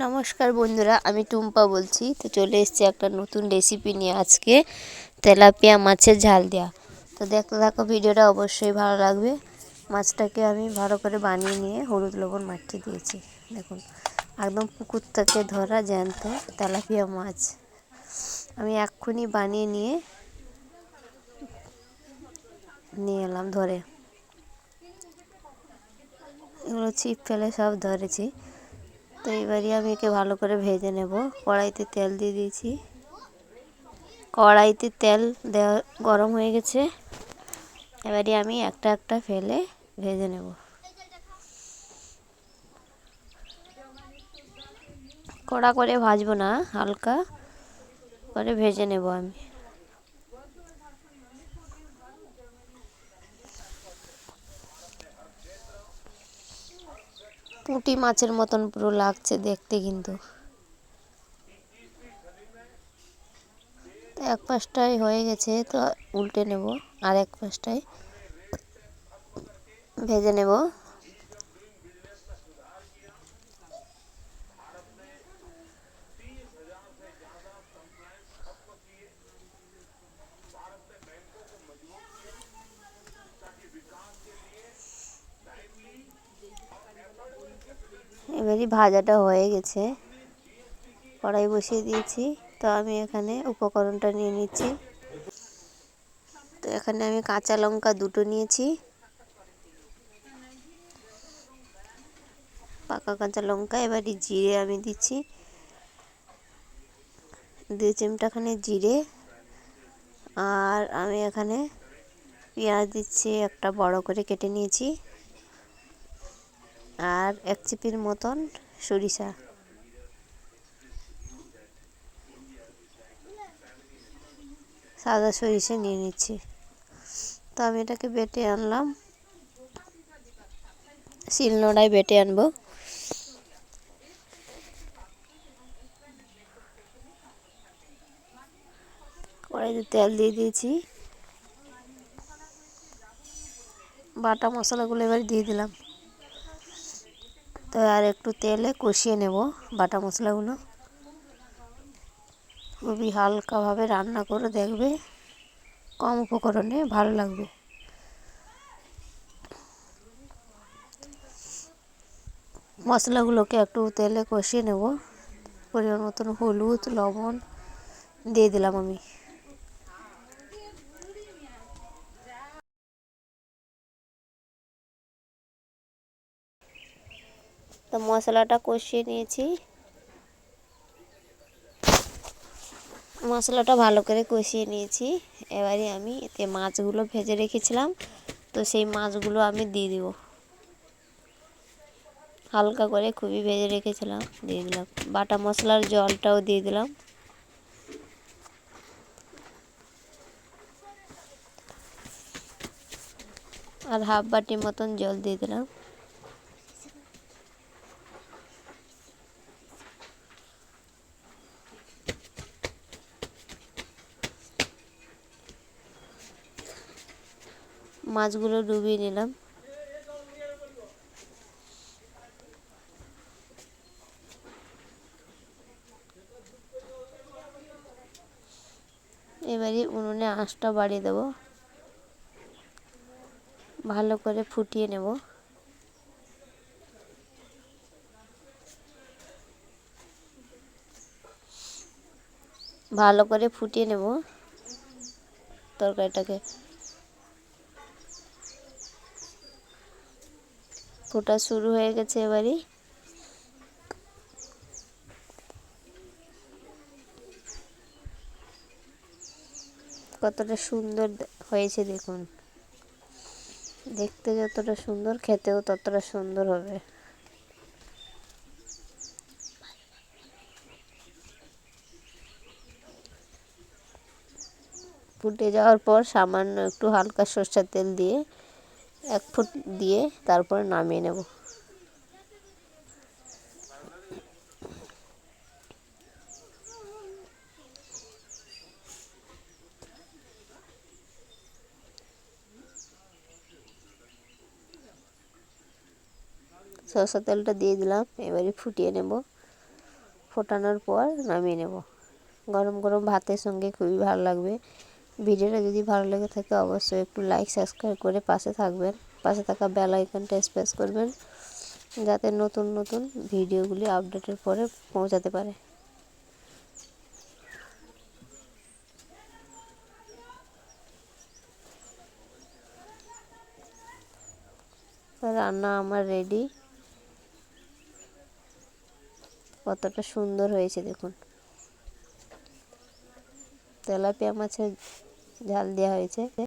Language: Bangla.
নমস্কার বন্ধুরা, আমি টুম্পা বলছি। তো চলে এসেছি একটা নতুন রেসিপি নিয়ে আজকে, তেলাপিয়া মাছের ঝাল দেওয়া। তো দেখতে থাকো, ভিডিওটা অবশ্যই ভালো লাগবে। মাছটাকে আমি ভালো করে বানিয়ে নিয়ে হলুদ লবণ মাখিয়ে দিয়েছি। দেখুন, একদম পুকুর থেকে ধরা জ্যান্ত তেলাপিয়া মাছ আমি এক্ষুনি বানিয়ে নিয়ে এলাম ধরে। এগুলো ছিপ ফেলে সব ধরেছি। তো এবারে আমি একে ভালো করে ভেজে নেব। কড়াইতে তেল দিয়ে দিয়েছি। কড়াইতে তেল দেওয়া গরম হয়ে গেছে। এবারে আমি একটা একটা ফেলে ভেজে নেব। কড়া করে ভাজবো না, হালকা করে ভেজে নেব আমি। পুঁটি মাছের মতন পুরো লাগছে দেখতে, কিন্তু এক পাশটাই হয়ে গেছে, তো উল্টে নেব। আর এক পাশটাই ভেজে নেব। এবারে ভাজাটা হয়ে গেছে, কড়াই বসিয়ে দিয়েছি। তো আমি এখানে উপকরণটা নিয়ে নিচ্ছি। তো এখানে আমি কাঁচা লঙ্কা দুটো নিয়েছি, পাকা কাঁচা লঙ্কা। এবারে জিরে আমি দিচ্ছি, 2 চিমটাখানি জিরে। আর আমি এখানে পেঁয়াজ দিচ্ছি, একটা বড় করে কেটে নিয়েছি। আর 1 চিপির মতন সরিষা, সাদা সরিষা নিয়ে নিচ্ছি। তো আমি এটাকে বেটে আনলাম, শিলনোড়ায় বেটে আনবো। কড়াইতে তেল দিয়ে দিয়েছি, বাটা মশলাগুলো এবার দিয়ে দিলাম। তো আর একটু তেলে কষিয়ে নেব বাটা মশলাগুলো। খুবই হালকাভাবে রান্না করে দেখবে, কম উপকরণে ভালো লাগবে। মশলাগুলোকে একটু তেলে কষিয়ে নেব। পরিমাণ মতন হলুদ লবণ দিয়ে দিলাম আমি। তো মশলাটা কষিয়ে নিয়েছি। মশলাটা ভালো করে কষিয়ে নিয়েছি। এবারে আমি এতে মাছগুলো ভেজে রেখেছিলাম, তো সেই মাছগুলো আমি দিয়ে দিব। হালকা করে খুবই ভেজে রেখেছিলাম, দিয়ে দিলাম। বাটা মশলার জলটাও দিয়ে দিলাম। আর হাফ বাটি মতন জল দিয়ে দিলাম। মাছগুলো ডুবিয়ে নিলাম। এবারে উনুনে আঁচটা বাড়িয়ে দেব, ভালো করে ফুটিয়ে নেব। ভালো করে ফুটিয়ে নেব তরকারিটাকে। ফোটা শুরু হয়ে গেছে। এবারে কতটা সুন্দর হয়েছে দেখুন। দেখতে যতটা সুন্দর, খেতেও ততটা সুন্দর হবে। ফুটে যাওয়ার পর সামান্য একটু হালকা সরষের তেল দিয়ে 1 ফুট দিয়ে তারপর নামিয়ে নেব। সরষের তেলটা দিয়ে দিলাম, এবারে ফুটিয়ে নেব। ফোটানোর পর নামিয়ে নেব। গরম গরম ভাতের সঙ্গে খুবই ভালো লাগবে। ভিডিওটা যদি ভালো লেগে থাকে অবশ্যই একটু লাইক সাবস্ক্রাইব করে পাশে থাকবেন। পাশে থাকা বেল আইকনটা প্রেস করবেন যাতে নতুন নতুন ভিডিওগুলি আপডেটের পরে পৌঁছাতে পারে। রান্না আমার রেডি। কতটা সুন্দর হয়েছে দেখুন। তেলাপিয়া মাছের ঝাল দেওয়া হয়েছে।